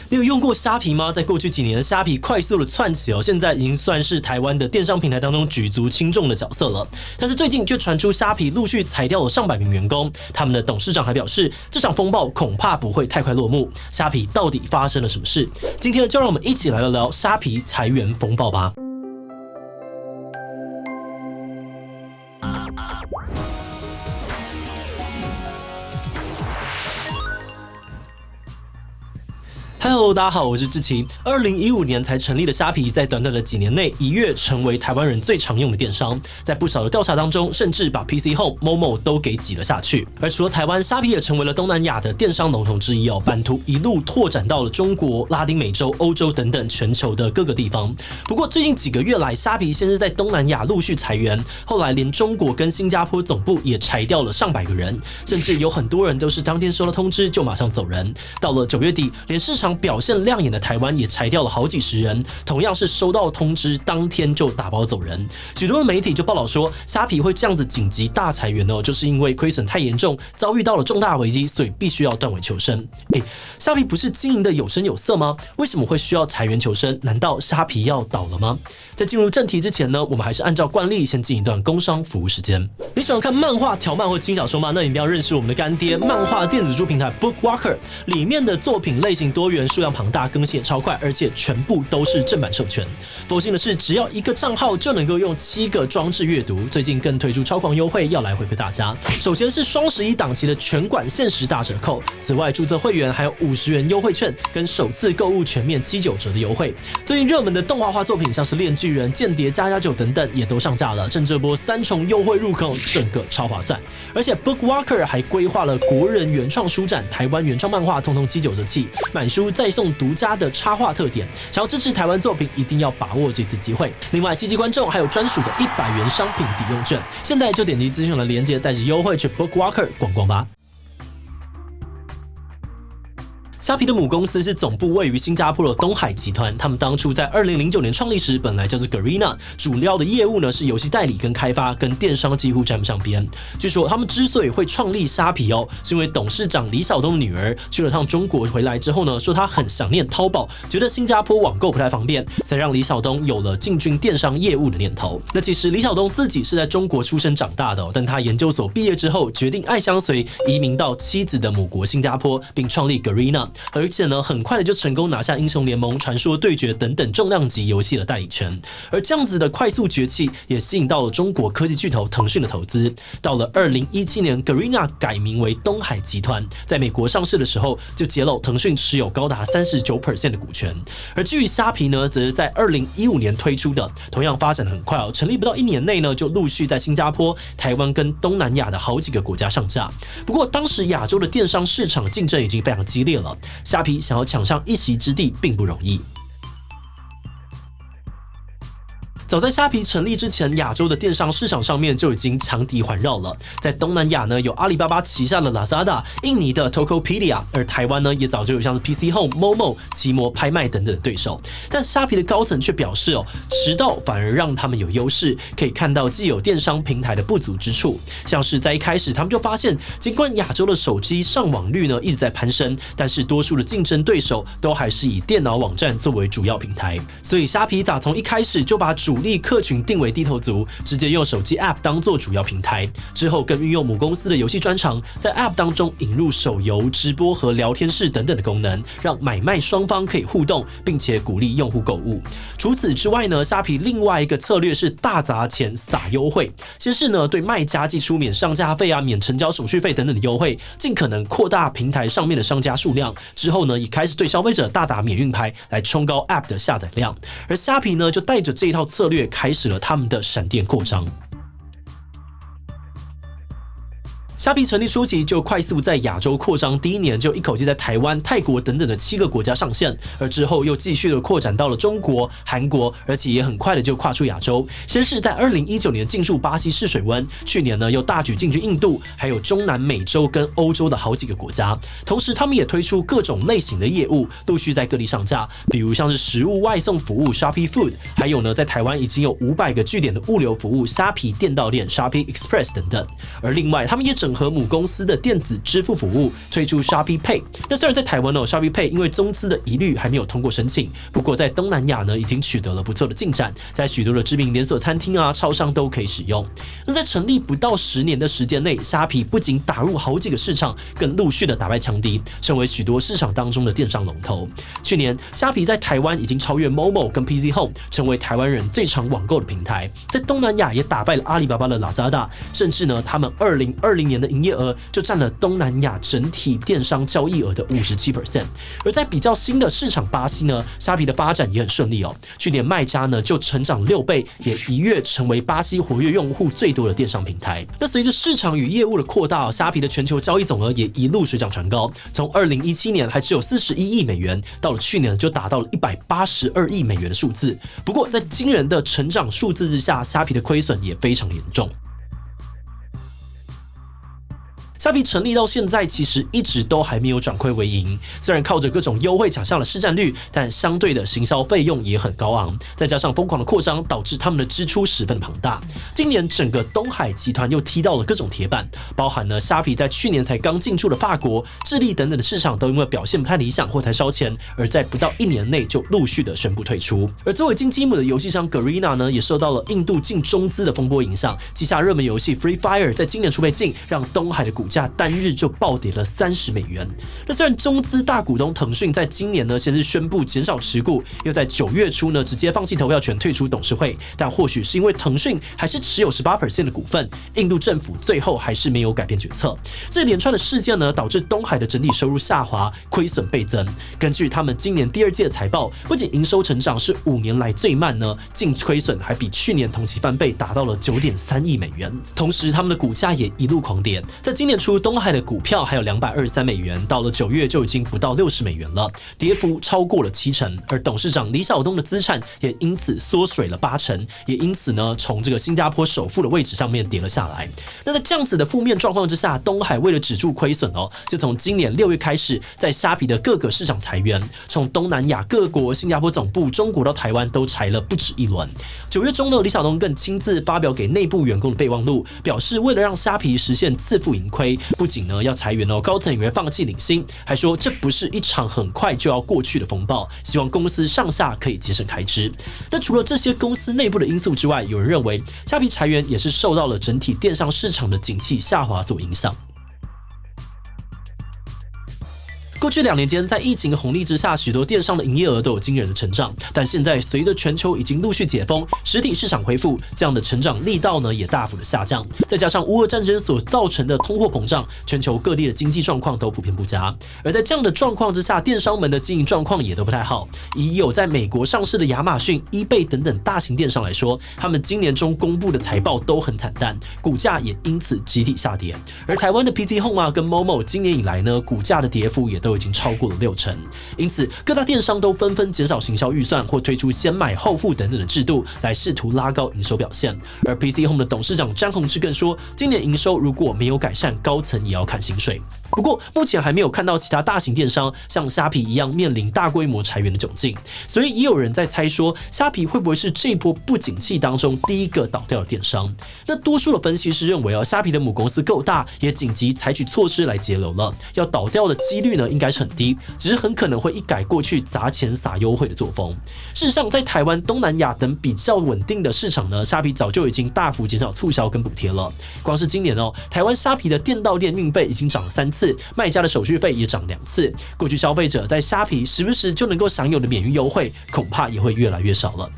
你有用过虾皮吗？在过去几年，虾皮快速的窜起现在已经算是台湾的电商平台当中举足轻重的角色了。但是最近却传出虾皮陆续裁掉了上百名员工，他们的董事长还表示，这场风暴恐怕不会太快落幕。虾皮到底发生了什么事？今天就让我们一起来聊聊虾皮裁员风暴吧。Hello， 大家好，我是志奇。2015年才成立的虾皮，在短短的几年内一跃成为台湾人最常用的电商。在不少的调查当中，甚至把 PC Home、Momo 都给挤了下去。而除了台湾，虾皮也成为了东南亚的电商龙头之一版图一路拓展到了中国、拉丁美洲、欧洲等等全球的各个地方。不过最近几个月来，虾皮先是在东南亚陆续裁员，后来连中国跟新加坡总部也裁掉了上百个人，甚至有很多人都是当天收到通知就马上走人。到了9月底，连市场表现亮眼的台湾也裁掉了好几十人，同样是收到通知当天就打包走人。许多的媒体就报道说，虾皮会这样子紧急大裁员就是因为亏损太严重，遭遇到了重大危机，所以必须要断尾求生。虾皮不是经营的有声有色吗？为什么会需要裁员求生？难道虾皮要倒了吗？在进入正题之前呢，我们还是按照惯例先进一段工商服务时间。你喜欢看漫画、条漫或轻小说吗？那你一定要认识我们的干爹漫画电子书平台 BookWalker， 里面的作品类型多元，数量庞大，更新也超快，而且全部都是正版授权。佛心的是，只要一个账号就能够用7个装置阅读。最近更推出超狂优惠，要来回馈大家。首先是双11档期的全馆限时大折扣，此外注册会员还有50元优惠券，跟首次购物全面79折的优惠。最近热门的动画化作品，像是《链巨人》、《间谍++9》等等，也都上架了。趁这波3重优惠入口，整个超划算。而且 BookWalker 还规划了国人原创书展、台湾原创漫画，通通79折起，买书再送独家的插画特点。想要支持台湾作品，一定要把握这次机会。另外，积极观众还有专属的100元商品抵用券，现在就点击资讯的连结，带着优惠去 BookWalker 逛逛吧。虾皮的母公司是总部位于新加坡的东海集团，他们当初在2009年创立时，本来就是 Garena， 主要的业务呢是游戏代理跟开发，跟电商几乎沾不上边。据说他们之所以会创立虾皮是因为董事长李晓东的女儿去了趟中国回来之后呢，说她很想念淘宝，觉得新加坡网购不太方便，才让李晓东有了进军电商业务的念头。那其实李晓东自己是在中国出生长大的但他研究所毕业之后，决定爱相随，移民到妻子的母国新加坡，并创立 Garena。而且呢，很快的就成功拿下英雄联盟、传说对决等等重量级游戏的代理权。而这样子的快速崛起，也吸引到了中国科技巨头腾讯的投资。到了2017年 ，Garena 改名为东海集团，在美国上市的时候，就揭露腾讯持有高达39% 的股权。而至于虾皮呢，则是在2015年推出的，同样发展得很快成立不到1年内呢，就陆续在新加坡、台湾跟东南亚的好几个国家上架。不过当时亚洲的电商市场竞争已经非常激烈了。虾皮想要抢上一席之地并不容易。早在虾皮成立之前，亚洲的电商市场上面就已经强敌环绕了。在东南亚呢，有阿里巴巴旗下的 Lazada， 印尼的 Tokopedia， 而台湾呢，也早就有像是 PC Home、Momo、奇摩拍卖等等的对手。但虾皮的高层却表示迟到反而让他们有优势，可以看到既有电商平台的不足之处。像是在一开始，他们就发现，尽管亚洲的手机上网率呢一直在攀升，但是多数的竞争对手都还是以电脑网站作为主要平台。所以虾皮打从一开始就把主力客群定为低头族，直接用手机 App 当做主要平台，之后更运用母公司的游戏专长，在 App 当中引入手游、直播和聊天室等等的功能，让买卖双方可以互动，并且鼓励用户购物。除此之外呢，虾皮另外一个策略是大砸钱撒优惠，先是呢对卖家寄出免上架费免成交手续费等等的优惠，尽可能扩大平台上面的商家数量。之后呢，也开始对消费者大打免运牌来冲高 App 的下载量。而虾皮呢，就带着这一套策略开始了他们的闪电扩张。虾皮成立初期就快速在亚洲扩张，第一年就一口气在台湾、泰国等等的7个国家上线，而之后又继续的扩展到了中国、韩国，而且也很快的就跨出亚洲。先是在2019年进驻巴西试水温，去年呢又大举进军印度，还有中南美洲跟欧洲的好几个国家。同时，他们也推出各种类型的业务，陆续在各地上架，比如像是食物外送服务 Shopee Food， 还有呢在台湾已经有500个据点的物流服务虾皮电到店 Shopee Express 等等。而另外，他们也整整合母公司的电子支付服务，推出 Shopee Pay。那虽然在台湾Shopee Pay 因为中资的疑虑还没有通过申请，不过在东南亚呢已经取得了不错的进展，在许多的知名连锁餐厅超商都可以使用。那在成立不到10年的时间内，虾皮不仅打入好几个市场，更陆续的打败强敌，成为许多市场当中的电商龙头。去年虾皮在台湾已经超越 Momo 跟 PC Home， 成为台湾人最常网购的平台。在东南亚也打败了阿里巴巴的 Lazada， 甚至呢，他们2020年的营业额就占了东南亚整体电商交易额的57%。而在比较新的市场巴西呢，虾皮的发展也很顺利去年卖家呢就成长6倍，也一跃成为巴西活跃用户最多的电商平台。那随着市场与业务的扩大，虾皮的全球交易总额也一路水涨船高，从2017年还只有41亿美元，到了去年就达到了182亿美元的数字。不过在惊人的成长数字之下，虾皮的亏损也非常严重。虾皮成立到现在，其实一直都还没有转亏为盈。虽然靠着各种优惠抢下了市占率，但相对的行销费用也很高昂，再加上疯狂的扩张，导致他们的支出十分庞大。今年整个东海集团又踢到了各种铁板，包含了虾皮在去年才刚进驻的法国、智利等等的市场，都因为表现不太理想或太烧钱，而在不到1年内就陆续的宣布退出。而作为金鸡母的游戏商 Garena 呢，也受到了印度禁中资的风波影响，旗下热门游戏 Free Fire 在今年初被禁，让东海的股价单日就暴跌了30美元。那虽然中资大股东腾讯在今年呢，先是宣布减少持股，又在9月初呢直接放弃投票权，退出董事会。但或许是因为腾讯还是持有18% 的股份，印度政府最后还是没有改变决策。这连串的事件呢，导致东海的整体收入下滑，亏损倍增。根据他们今年第2季的财报，不仅营收成长是5年来最慢呢，净亏损还比去年同期翻倍，达到了9.3亿美元。同时，他们的股价也一路狂跌，在今年初东海的股票还有223美元，到了9月就已经不到60美元了，跌幅超过了70%。而董事长李小东的资产也因此缩水了80%，也因此呢，从这个新加坡首富的位置上面跌了下来。那在这样子的负面状况之下，东海为了止住亏损就从今年6月开始，在虾皮的各个市场裁员，从东南亚各国、新加坡总部、中国到台湾都裁了不止一轮。9月中呢，李小东更亲自发表给内部员工的备忘录，表示为了让虾皮实现自负盈亏，不仅呢要裁员高层也会放弃领薪，还说这不是一场很快就要过去的风暴，希望公司上下可以节省开支。那除了这些公司内部的因素之外，有人认为虾皮裁员也是受到了整体电商市场的景气下滑所影响。过去2年间，在疫情的红利之下，许多电商的营业额都有惊人的成长。但现在随着全球已经陆续解封，实体市场恢复，这样的成长力道呢也大幅的下降。再加上乌俄战争所造成的通货膨胀，全球各地的经济状况都普遍不佳。而在这样的状况之下，电商们的经营状况也都不太好。以有在美国上市的亚马逊、eBay 等等大型电商来说，他们今年中公布的财报都很惨淡，股价也因此集体下跌。而台湾的 PC Home 跟 Momo 今年以来呢，股价的跌幅也都已经超过了60%，因此各大电商都纷纷减少行销预算或推出先买后付等等的制度，来试图拉高营收表现。而 PC Home 的董事长詹宏志更说，今年营收如果没有改善，高层也要砍薪水。不过目前还没有看到其他大型电商像虾皮一样面临大规模裁员的窘境，所以也有人在猜说，虾皮会不会是这波不景气当中第一个倒掉的电商？那多数的分析师认为虾皮的母公司够大，也紧急采取措施来节流了，要倒掉的几率呢应该是很低，只是很可能会一改过去砸钱撒优惠的作风。事实上，在台湾、东南亚等比较稳定的市场呢，虾皮早就已经大幅减少促销跟补贴了。光是今年台湾虾皮的店到店运费已经涨了3次，卖家的手续费也涨2次。过去消费者在虾皮时不时就能够享有的免运优惠，恐怕也会越来越少了。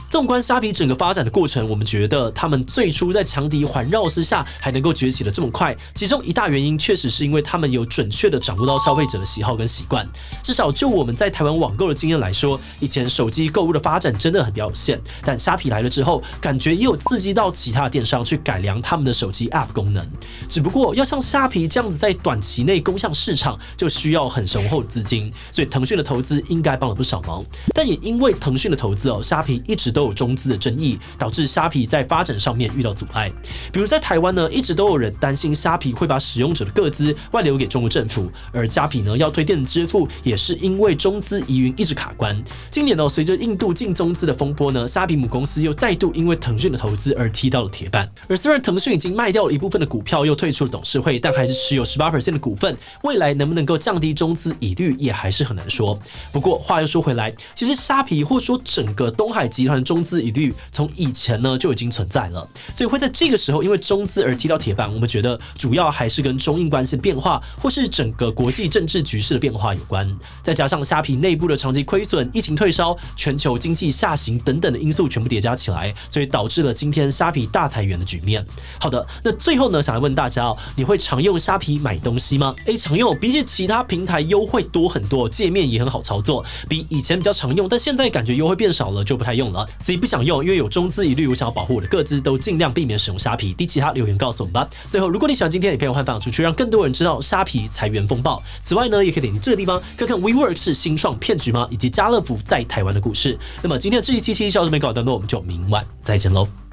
纵观虾皮整个发展的过程，我们觉得他们最初在强敌环绕之下还能够崛起的这么快，其中一大原因确实是因为他们有准确的掌握到消费者的喜好跟习惯。至少就我们在台湾网购的经验来说，以前手机购物的发展真的很比较有限，但虾皮来了之后，感觉也有刺激到其他的电商去改良他们的手机 App 功能。只不过要像虾皮这样子在短期内攻向市场，就需要很雄厚的资金，所以腾讯的投资应该帮了不少忙。但也因为腾讯的投资虾皮一直都有中资的争议，导致虾皮在发展上面遇到阻碍。比如在台湾呢，一直都有人担心虾皮会把使用者的个资外流给中国政府，而虾皮呢要推电子支付，也是因为中资疑云一直卡关。今年呢，随着印度禁中资的风波呢，虾皮母公司又再度因为腾讯的投资而踢到了铁板。而虽然腾讯已经卖掉了一部分的股票，又退出了董事会，但还是持有18% 的股份，未来能不能够降低中资疑虑，也还是很难说。不过话又说回来，其实虾皮或说整个东海集团的中资疑虑，从以前呢就已经存在了，所以会在这个时候因为中资而踢到铁板。我们觉得主要还是跟中印关系的变化，或是整个国际政治局势的变化有关。再加上虾皮内部的长期亏损、疫情退烧、全球经济下行等等的因素全部叠加起来，所以导致了今天虾皮大裁员的局面。好的，那最后呢，想来问大家哦，你会常用虾皮买东西吗？常用，比起其他平台优惠多很多，界面也很好操作，比以前比较常用，但现在感觉优惠变少了，就不太用了。所以不想用，因为有中资疑虑，我想要保护我的个资，都尽量避免使用虾皮。其他留言告诉我们吧。最后，如果你喜欢今天的影片，欢迎分享出去，让更多人知道虾皮裁员风暴。此外呢，也可以点击这个地方看看 WeWork 是新创骗局吗？以及家乐福在台湾的故事。那么今天的这一期小准备告一段落，我们就明晚再见喽。